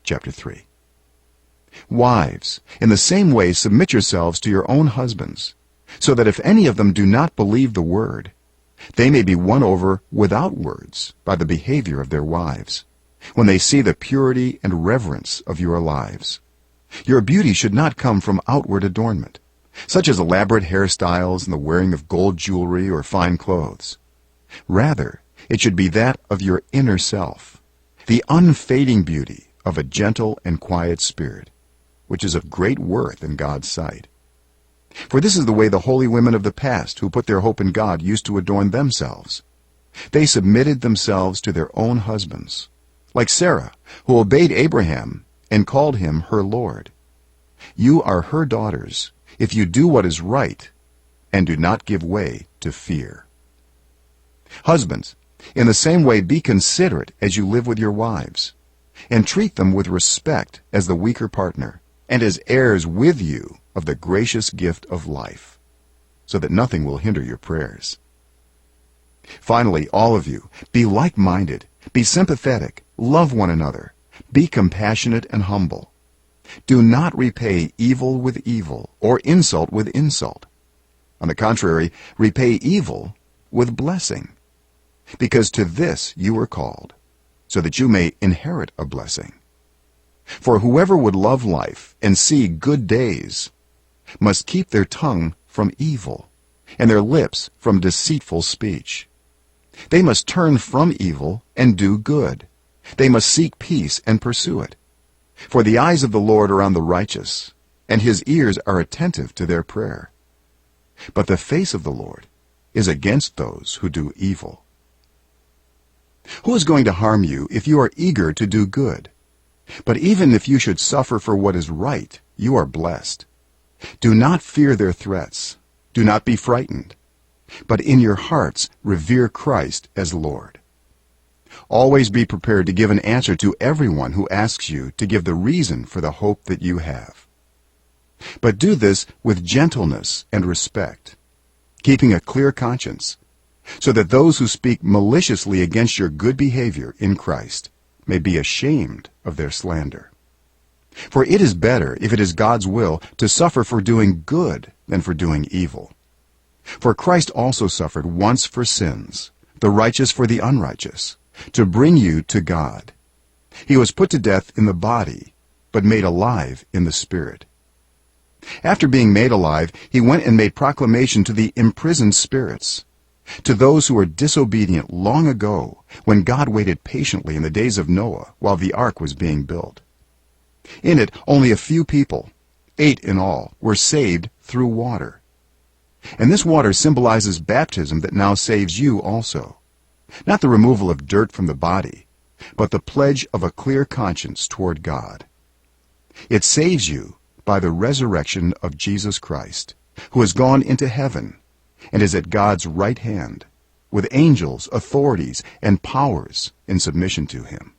chapter 3. Wives, in the same way submit yourselves to your own husbands, so that if any of them do not believe the word, they may be won over without words by the behavior of their wives, when they see the purity and reverence of your lives. Your beauty should not come from outward adornment, such as elaborate hairstyles and the wearing of gold jewelry or fine clothes. Rather, it should be that of your inner self, the unfading beauty of a gentle and quiet spirit, which is of great worth in God's sight. For this is the way the holy women of the past who put their hope in God used to adorn themselves. They submitted themselves to their own husbands, like Sarah, who obeyed Abraham and called him her Lord. You are her daughters if you do what is right and do not give way to fear. Husbands, in the same way be considerate as you live with your wives, and treat them with respect as the weaker partner, and as heirs with you of the gracious gift of life, so that nothing will hinder your prayers. Finally, all of you, be like-minded, be sympathetic, love one another, be compassionate and humble. Do not repay evil with evil, or insult with insult. On the contrary, repay evil with blessing, because to this you were called, so that you may inherit a blessing. For whoever would love life and see good days must keep their tongue from evil, and their lips from deceitful speech. They must turn from evil and do good. They must seek peace and pursue it. For the eyes of the Lord are on the righteous, and his ears are attentive to their prayer. But the face of the Lord is against those who do evil. Who is going to harm you if you are eager to do good? But even if you should suffer for what is right, you are blessed. Do not fear their threats. Do not be frightened. But in your hearts revere Christ as Lord. Always be prepared to give an answer to everyone who asks you to give the reason for the hope that you have. But do this with gentleness and respect, keeping a clear conscience, so that those who speak maliciously against your good behavior in Christ may be ashamed of their slander. For it is better, if it is God's will, to suffer for doing good than for doing evil. For Christ also suffered once for sins, the righteous for the unrighteous, to bring you to God. He was put to death in the body, but made alive in the spirit. After being made alive, he went and made proclamation to the imprisoned spirits, to those who were disobedient long ago, when God waited patiently in the days of Noah while the ark was being built. In it, only a few people, 8 in all, were saved through water. And this water symbolizes baptism that now saves you also, not the removal of dirt from the body, but the pledge of a clear conscience toward God. It saves you by the resurrection of Jesus Christ, who has gone into heaven and is at God's right hand, with angels, authorities, and powers in submission to him.